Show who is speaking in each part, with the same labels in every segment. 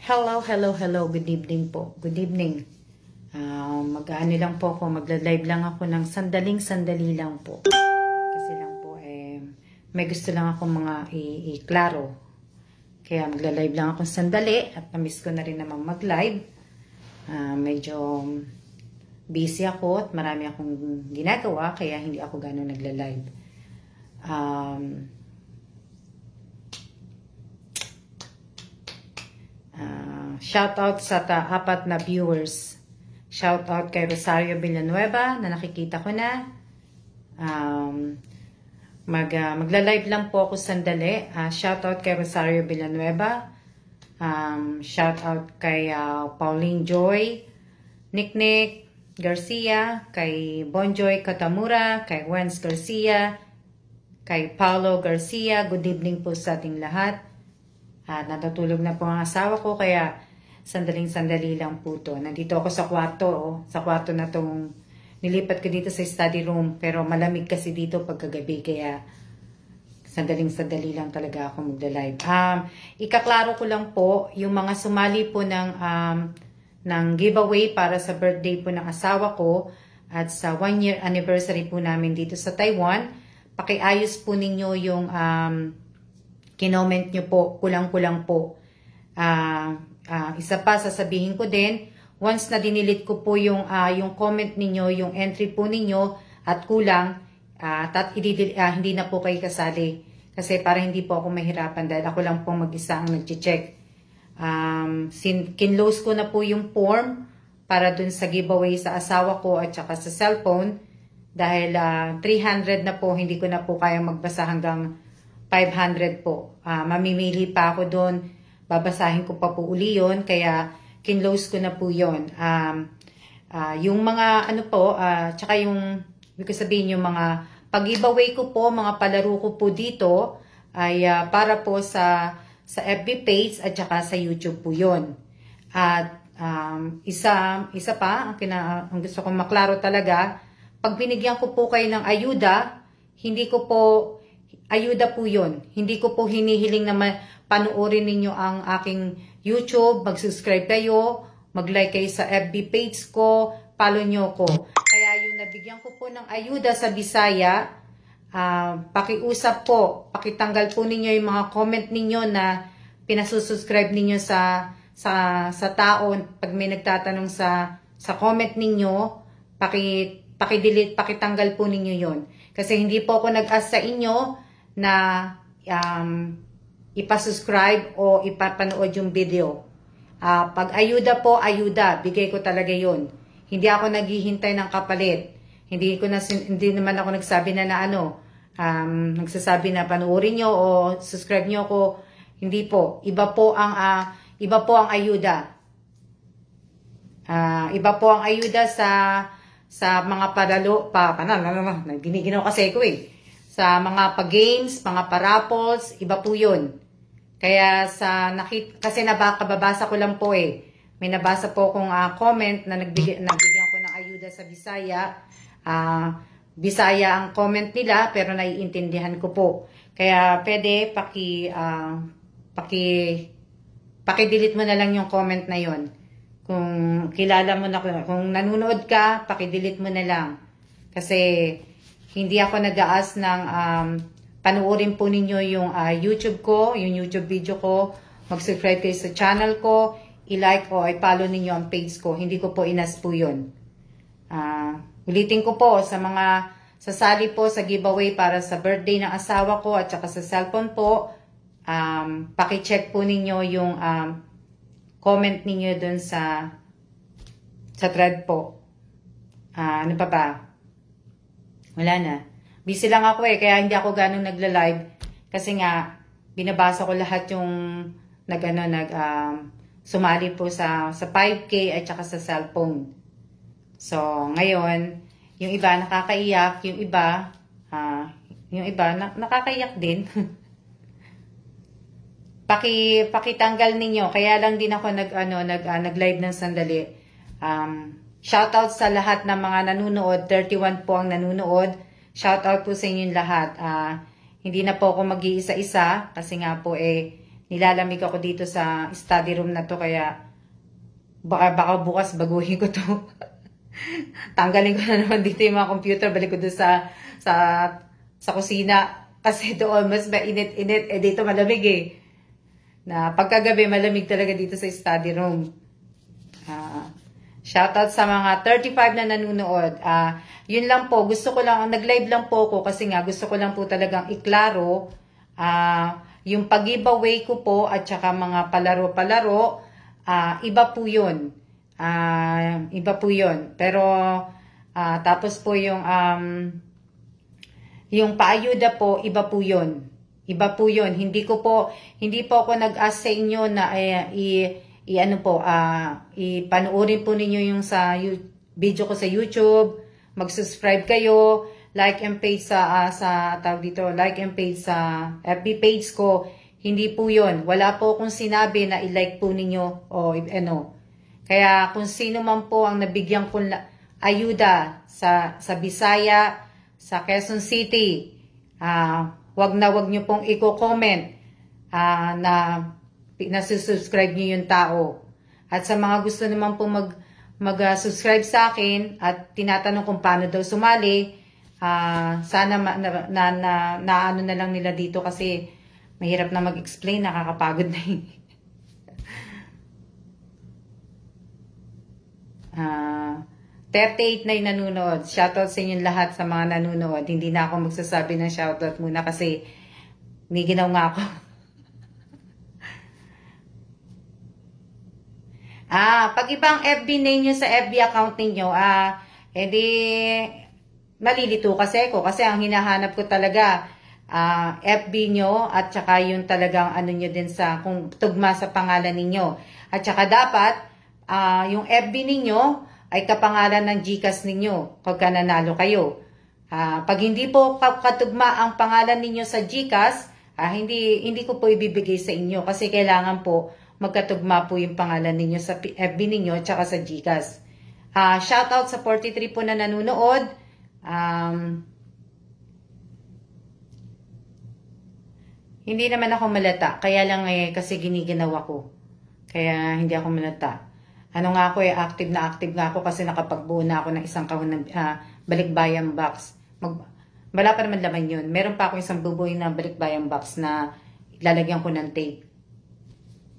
Speaker 1: Hello, hello, hello. Good evening po. Good evening. Mag-ano lang po ako, magla-live lang ako ng sandaling-sandali lang po. Kasi lang po, may gusto lang ako mga i-klaro. Kaya magla-live lang ako sandali at na-miss ko na rin naman mag-live. Medyo busy ako at marami akong ginagawa kaya hindi ako gano'n nagla-live. Shout out sa apat na viewers. Shout out kay Rosario Villanueva na nakikita ko na. Magla-live lang po ako sandali. Shout out kay Rosario Villanueva. Shout out kay Pauline Joy, Nick Garcia, kay Bonjoy Katamura, kay Wens Garcia, kay Paulo Garcia. Good evening po sa ating lahat. Natutulog na po ang asawa ko kaya sandaling-sandali lang po to. Nandito ako sa kwarto. Sa kwarto na tong nilipat ko dito sa study room. Pero malamig kasi dito pagkagabi kaya sandaling-sandali lang talaga ako magla-live. Ikaklaro ko lang po yung mga sumali po ng giveaway para sa birthday po ng asawa ko at sa 1-year anniversary po namin dito sa Taiwan. Pakiayos po ninyo yung kinoment nyo po, kulang-kulang po. Isa pa, sasabihin ko din, once na dinilit ko po yung comment ninyo, yung entry po ninyo at kulang, hindi na po kayo kasali. Kasi para hindi po ako mahirapan dahil ako lang po mag-isa ang nag-check. Kinlose ko na po yung form para dun sa giveaway sa asawa ko at saka sa cellphone. Dahil 300 na po, hindi ko na po kaya magbasa hanggang 500 po. Mamimili pa ako doon. Babasahin ko pa po uli yun. Kaya, kinlose ko na po yun. Yung mga, tsaka yung, ibig sabihin yung mga pag-giveaway ko po, mga palaro ko po dito, ay para po sa FB page at saka sa YouTube po yun. At isa pa, ang gusto kong maklaro talaga, pag binigyan ko po kayo ng ayuda, hindi ko po ayuda po yun. Hindi ko po hinihiling na panoorin ninyo ang aking YouTube, mag-subscribe kayo, mag-like kayo sa FB page ko, follow nyo ko. Kaya yung nabigyan ko po ng ayuda sa Bisaya, pakiusap po, pakitanggal po ninyo yung mga comment ninyo na pinasusubscribe ninyo sa tao. Pag may nagtatanong sa comment ninyo, pakidelete, pakitanggal po ninyo yon. Kasi hindi po ako nag-ask sa inyo na ipasubscribe o ipapanood yung video. Pag ayuda po, ayuda. Bigay ko talaga yon. Hindi ako naghihintay ng kapalit. Hindi naman ako nagsabi na nagsasabi na panoorin nyo o subscribe nyo ako. Hindi po. Iba po ang ayuda. Iba po ang ayuda sa mga palalo. Giniginaw kasi ko eh. Sa mga pa-games, mga pa-raffles, iba po yun. Kaya kasi kababasa ko lang po eh. May nabasa po akong comment na nagbigyan ko ng ayuda sa Bisaya. Bisaya ang comment nila pero naiintindihan ko po. Kaya pwede paki-delete mo na lang yung comment na yon. Kung kilala mo na, kung nanonood ka, paki-delete mo na lang. Kasi hindi ako nag-aas ng panoorin po ninyo yung YouTube ko, yung YouTube video ko. Mag-subscribe kayo sa channel ko, i-like o i-follow ninyo ang page ko. Hindi ko po inas po yun. Ulitin ko po sa mga sasali po sa giveaway para sa birthday ng asawa ko at saka sa cellphone po. Paki-check po ninyo yung comment ninyo dun sa thread po. Ano pa ba? Wala na. Busy lang ako eh, kaya hindi ako ganong nagla-live. Kasi nga, binabasa ko lahat yung sumali po sa 5K at saka sa cellphone. So, ngayon, yung iba nakakaiyak, yung iba nakakaiyak din. Pakitanggal ninyo. Kaya lang din ako nag-live ng sandali. Shoutout sa lahat ng mga nanunood. 31 po ang nanunood. Shoutout po sa inyong lahat. Hindi na po ako mag-iisa-isa kasi nga po nilalamig ako dito sa study room na to, kaya baka bukas baguhin ko to. Tanggalin ko na naman dito yung mga computer, balik ko doon sa kusina. Kasi doon mas mainit-init, dito malamig na pagkagabi malamig talaga dito sa study room. Shoutout sa mga 35 na nanonood. Yun lang po, gusto ko lang, nag-live lang po ako kasi nga gusto ko lang po talagang iklaro yung pag-giveaway ko po at saka mga palaro-palaro, iba po yun. Iba po yun. Pero tapos po yung paayuda po, iba po yun. Iba po yun. Hindi po ako nag-ask sa inyo na ipanoorin po ninyo yung sa video ko sa YouTube, mag-subscribe kayo, like and page like and page sa FB page ko. Hindi po yun. Wala po akong sinabi na i-like po ninyo o Kaya kung sino man po ang nabigyan ko ayuda sa Bisaya, sa Quezon City, wag nyo pong i-comment na nasusubscribe nyo yung tao. At sa mga gusto naman po mag-subscribe sa akin at tinatanong kung paano daw sumali, sana ano na lang nila dito kasi mahirap na mag-explain, nakakapagod na yun. 38 na yung nanonood. Shoutout sa inyong lahat sa mga nanonood. Hindi na ako magsasabi ng shoutout muna kasi may ginaw nga ako. Pag ibang FB name nyo sa FB account ninyo, edi malilito kasi ako. Kasi ang hinahanap ko talaga, FB nyo at saka yung talagang ano nyo din sa, kung tugma sa pangalan ninyo. At saka dapat, yung FB ninyo ay kapangalan ng GCash ninyo pagka nanalo kayo. Pag hindi po katugma ang pangalan ninyo sa GCash, hindi ko po ibibigay sa inyo kasi kailangan po magkatugma po yung pangalan ninyo sa FB ninyo at saka sa GCash. Shoutout sa 43 po na nanonood. Hindi naman ako malata, kaya lang kasi giniginawa ko. Kaya hindi ako malata. Ano nga ako active nga ako kasi nakapagbuo na ako ng isang kahon ng balikbayan box. Wala pa naman laman yun. Meron pa ako isang bubuoy na balikbayan box na lalagyan ko ng tape.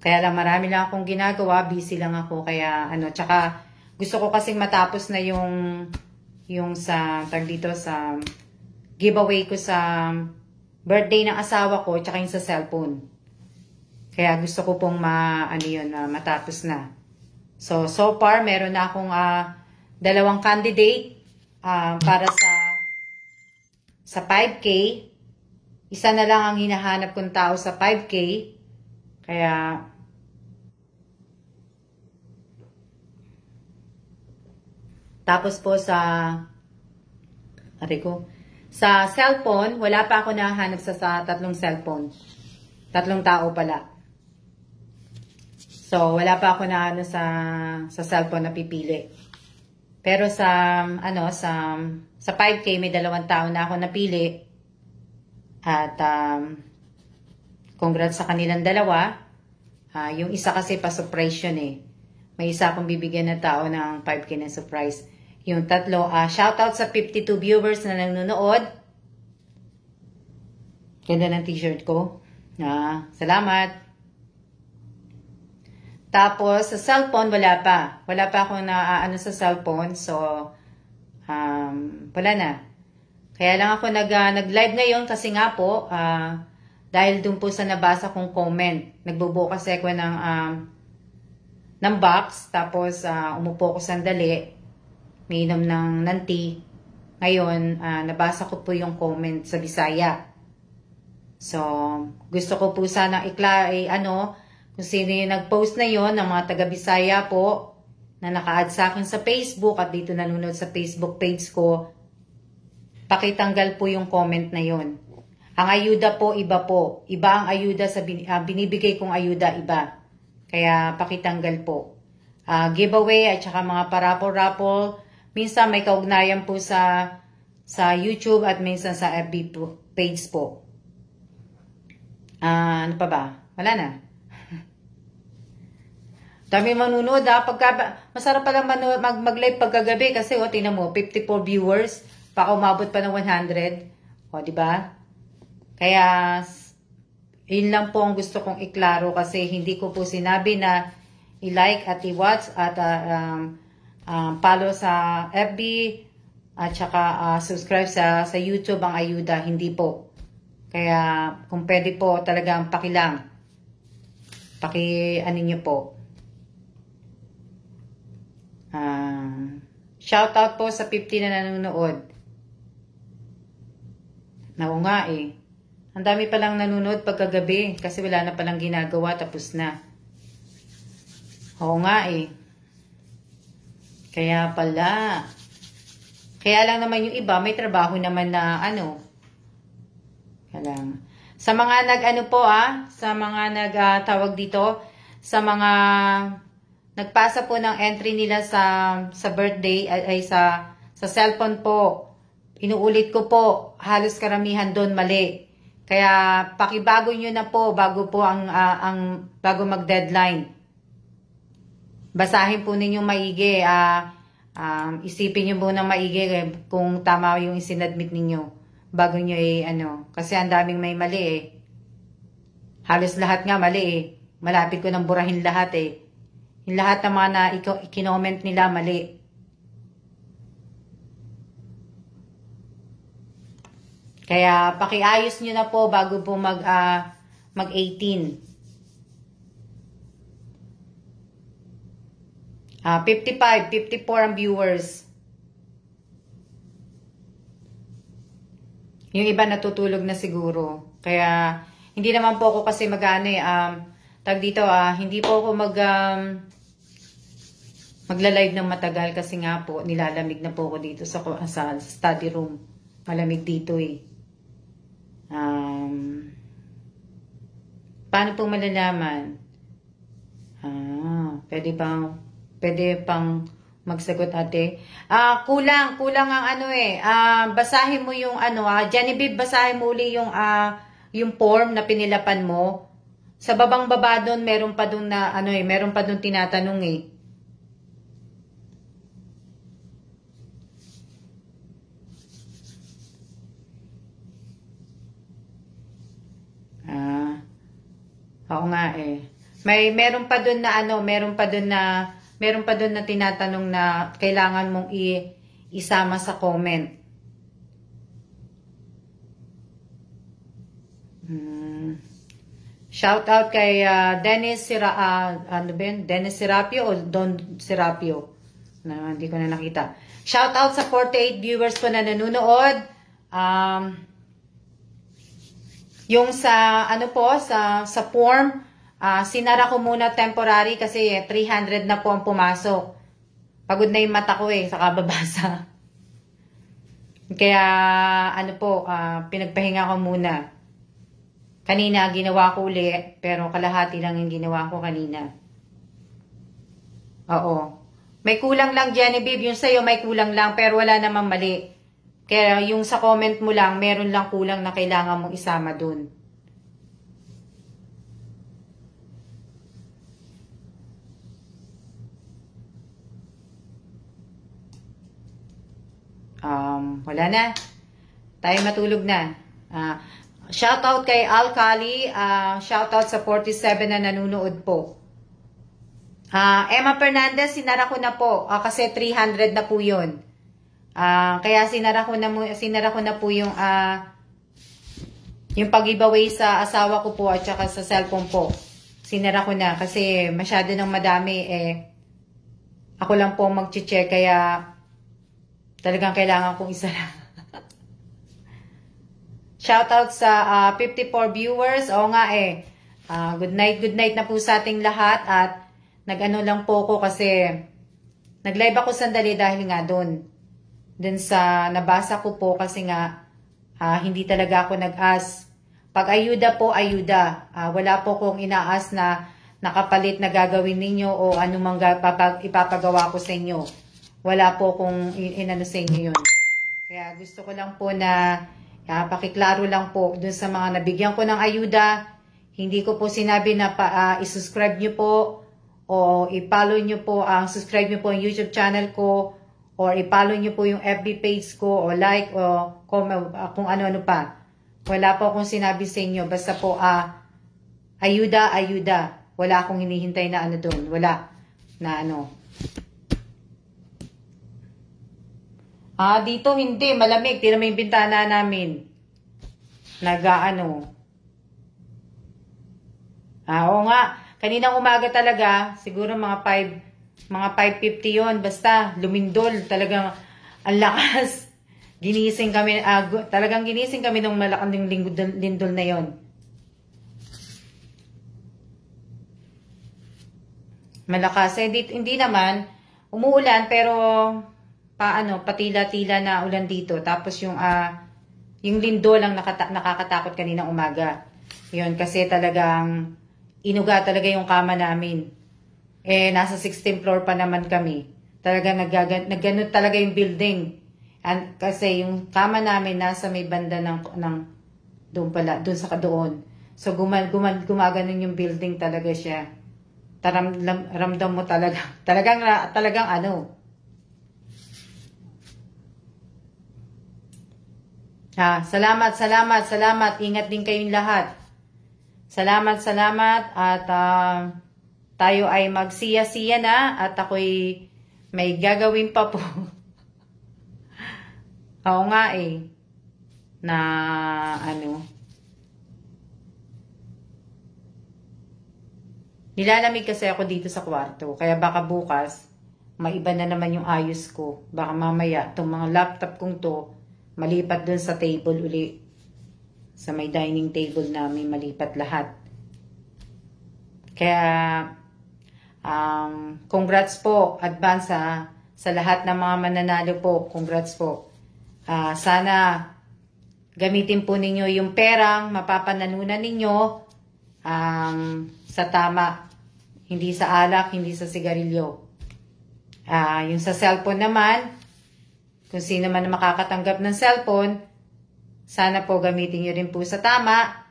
Speaker 1: Kaya lang marami lang akong ginagawa, busy lang ako. Kaya tsaka gusto ko kasing matapos na yung sa giveaway ko sa birthday ng asawa ko, tsaka yung sa cellphone. Kaya gusto ko pong matapos na. So far, meron na akong 2 candidate para sa 5K. Isa na lang ang hinahanap kong tao sa 5K. Kaya, tapos po sa cellphone, wala pa ako nahanap sa 3 cellphone. 3 tao pala. So, wala pa ako na sa cellphone na pipili. Pero sa 5K, may 2 tao na ako napili. At, congrats sa kanilang 2. Yung isa kasi pa-surprise yun May isa akong bibigyan na tao ng 5K na surprise. Yung 3, shoutout sa 52 viewers na nanonood. Ganda ng t-shirt ko. Salamat. Tapos, sa cellphone, wala pa. Wala pa akong sa cellphone. So, wala na. Kaya lang ako nag-live ngayon kasi nga po, dahil dun po sa nabasa kong comment. Nagbubuo kasi ako ng box. Tapos, umupo ko sandali. May inom ng tea. Ngayon, nabasa ko po yung comment sa Bisaya. So, gusto ko po sana kung sino yung nag-post na yon ng mga taga-Bisaya po na naka-add sa akin sa Facebook at dito nanonood sa Facebook page ko, pakitanggal po yung comment na yon. Ang ayuda po, iba po. Iba ang ayuda sa binibigay kong ayuda, iba. Kaya pakitanggal po. Giveaway at saka mga parapol-rapol, minsan may kaugnayan po sa YouTube at minsan sa FB page po. Ano pa ba? Wala na. Dami manunood ha. Masarap pala mag-live pagkagabi kasi tingnan mo, 54 viewers. Baka umabot pa ng 100. O, di ba? Kaya, yun lang po ang gusto kong iklaro kasi hindi ko po sinabi na i-like at i-watch at follow sa FB at saka subscribe sa YouTube ang ayuda. Hindi po. Kaya, kung pwede po talagang pakilang. Ano nyo po. Shout out po sa 50 na nanonood. Oo nga eh. Ang dami palang nanonood pagkagabi kasi wala na palang ginagawa, tapos na. Oo nga eh. Kaya pala. Kaya lang naman yung iba, may trabaho naman na Kaya lang. Sa mga sa mga tawag dito, sa mga nagpasa po ng entry nila sa birthday ay sa cellphone po. Inuulit ko po, halos karamihan doon mali. Kaya pakibago nyo na po bago po bago mag-deadline. Basahin po ninyong maigi. Isipin nyo po ng maigi kung tama yung isinadmit ninyo bago nyo kasi ang daming may mali eh. Halos lahat nga mali eh. Malapit ko nang burahin lahat eh. Yung lahat ng mga na ikinoment nila mali. Kaya pakiayos nyo na po bago po mag-18. 55, 54 ang viewers. Yung iba natutulog na siguro. Kaya hindi naman po ako kasi hindi po ako magla-live ng matagal kasi nga po nilalamig na po ako dito sa study room. Malamig dito eh. Paano po malalaman? Pwede pang magsagot ate. Kulang ang basahin mo yung Genevieve, basahin mo uli yung form na pinilapan mo. Sa babang-baba doon, meron pa doon meron pa doon tinatanong eh. Oo nga eh. Meron pa doon na tinatanong na kailangan mong isama sa comment. Shout out kay Dennis Serapio o Don Serapio. Hindi ko na nakita. Shout out sa 48 viewers po na nanonood. Yung sa sa form, sinara ko muna temporary kasi 300 na po ang pumasok. Pagod na yung mata ko sa kababasa. Kaya pinagpahinga ko muna. Kanina ginawa ko uli, pero kalahati lang yung ginawa ko kanina. Oo. May kulang lang, Genevieve. Yung sa'yo may kulang lang, pero wala namang mali. Kaya yung sa comment mo lang, meron lang kulang na kailangan mong isama dun. Wala na. Tayo matulog na. Shoutout kay Alcali. Shoutout sa 47 na nanunood po. Emma Fernandez, sinara ko na po. Kasi 300 na po yun. Kaya sinara ko na po yung pag-giveaway sa asawa ko po at saka sa cellphone po. Sinara ko na kasi masyado nang madami ako lang po mag-check kaya talagang kailangan kong isara. Shoutout sa 54 viewers. Oo nga good night na po sa ating lahat at lang po ko kasi nag-live ako sandali dahil nga doon. Dun sa nabasa ko po kasi nga hindi talaga ako nag-ask. Pag ayuda po, ayuda. Wala po kong ina-ask na nakapalit na gagawin ninyo o anumang ipapagawa ko sa inyo. Wala po kong inano sa inyo yun. Kaya gusto ko lang po na pakiklaro lang po dun sa mga nabigyan ko ng ayuda. Hindi ko po sinabi na i-subscribe nyo po o i-follow nyo po subscribe nyo po ang YouTube channel ko, or i-follow nyo po yung FB page ko, o like, o kung ano-ano pa. Wala po akong sinabi sa inyo. Basta po, ayuda, ayuda. Wala akong hinihintay na ano doon. Wala. Na ano. Dito hindi. Malamig. Tira mo yung bintana namin. Nag-ano. Oo nga. Kaninang umaga talaga, siguro mga 5:50 yon. Basta, lumindol. Talagang, ang lakas. Ginising kami, talagang ginising kami nung malaking lindol na yon. Malakas. Hindi naman, umuulan, pero, patila-tila na ulan dito. Tapos yung lindol lang nakakatakot kaninang umaga. Yun, kasi talagang, inuga talaga yung kama namin. Nasa 16th floor pa naman kami. Talaga nagganot talaga yung building. Kasi yung kama namin nasa may banda doon sa doon. So gumaganon yung building talaga siya. Ramdam mo talaga. Talagang ano. Salamat. Ingat din kayong lahat. Salamat at tayo ay magsiya-siya na at ako'y may gagawin pa po. Oo nga na ano. Nilalamig kasi ako dito sa kwarto. Kaya baka bukas, maiba na naman yung ayos ko. Baka mamaya, itong mga laptop kong to, malipat dun sa table uli. Sa may dining table namin, malipat lahat. Kaya, congrats po, advance sa lahat ng mga mananalo po. Congrats po. Sana gamitin po ninyo yung perang mapapanalunan ninyo sa tama. Hindi sa alak, hindi sa sigarilyo. Yung sa cellphone naman, kung sino man makakatanggap ng cellphone, sana po gamitin nyo rin po sa tama.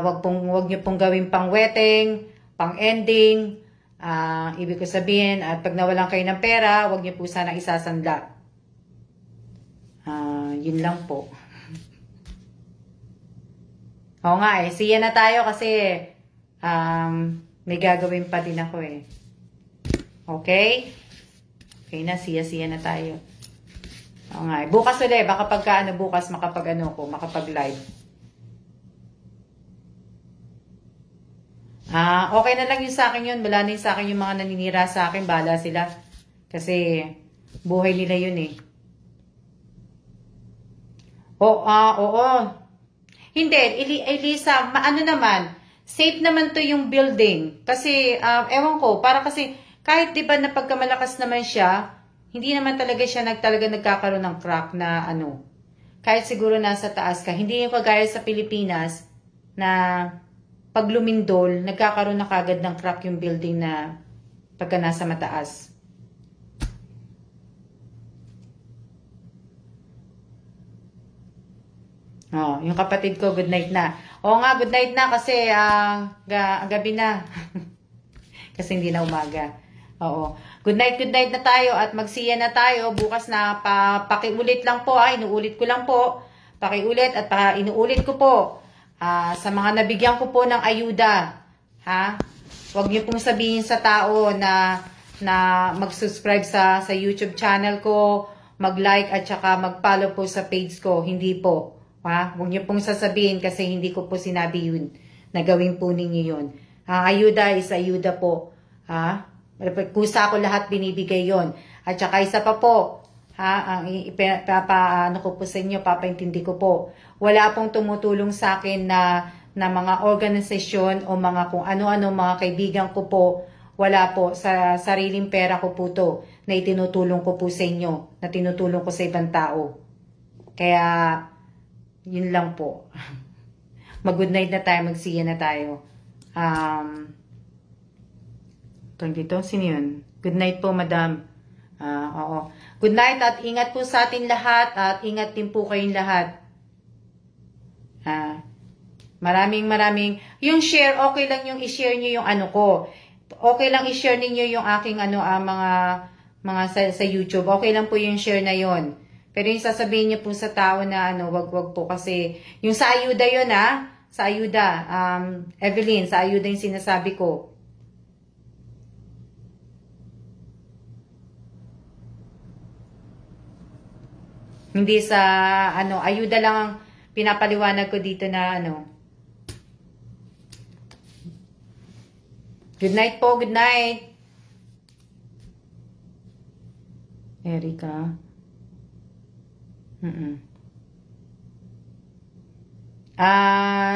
Speaker 1: Wag nyo pong gawin pang wedding, pang ending. Ibig ko sabihin, at pag nawalan kayo ng pera, wag nyo po sana isasanla. Yun lang po. Oo nga siya na tayo kasi may gagawin pa din ako Okay? Okay na, siya na tayo. Oo nga bukas ulit, baka pagka bukas makapag-live. Okay na lang yun sa akin yun. Wala na yun sa akin yung mga naninira sa akin. Bahala sila. Kasi buhay nila yun Oo. Hindi, Elisa, ano naman, safe naman to yung building. Kasi, ewan ko, para kasi, kahit diba na pagkamalakas naman siya, hindi naman talaga siya nagkakaroon ng crack na kahit siguro nasa taas ka. Hindi yung kagaya sa Pilipinas, na pag lumindol, nagkakaroon na kagad ng crack yung building na pagka nasa mataas. Yung kapatid ko, good night na. Oo nga, good night na kasi gabi na. Kasi hindi na umaga. Oo. Good night na tayo at magsiya na tayo. Bukas na, pakiulit lang po. Inuulit ko lang po. Pakiulit at inuulit ko po. Sa mga nabigyan ko po ng ayuda. Huwag niyo pong sabihin sa tao na mag-subscribe sa YouTube channel ko, mag-like at saka mag-follow po sa page ko. Hindi po. Huwag niyo pong sasabihin kasi hindi ko po sinabi yun. Nagawin po ninyo yun. Ayuda is ayuda po. Kusa ko lahat binibigay yon. At saka isa pa po, ang papaano ko po sa inyo, papaintindi ko po. Wala pong tumutulong sa akin na mga organisasyon o mga kung ano-ano mga kaibigan ko po. Wala po. Sa sariling pera ko po to na itinutulong ko po sa inyo, na tinutulong ko sa ibang tao. Kaya, yun lang po. Mag-good night na tayo, magsiya na tayo. Dito, sino yun? Good night po, madam. Oo. Good night at ingat po sa atin lahat at ingat din po kayong lahat. Maraming. Yung share, okay lang yung i-share nyo yung ano ko. okay lang i-share ninyo yung aking mga sa YouTube. Okay lang po yung share na yon. Pero yung sasabihin niyo po sa tao na wag po kasi yung sa ayuda yon sa ayuda, Evelyn, sa ayuda yung sinasabi ko. Hindi sa ayuda lang ang pinapaliwanag ko dito na Good night po, good night. Erica.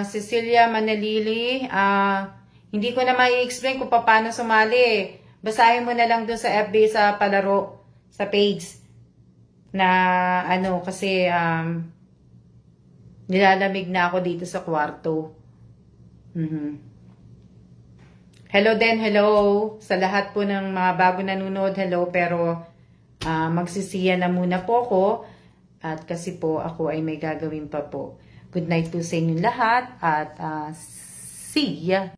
Speaker 1: Cecilia Manalili, hindi ko na mai-explain kung paano sumali. Basahin mo na lang doon sa FB, sa palaro, sa page. Na kasi nilalamig na ako dito sa kwarto. Hello din, hello. Sa lahat po ng mga bago nanonood, hello. Pero magsisiya na muna po ako. At kasi po ako ay may gagawin pa po. Good night po sa inyong lahat. At see ya!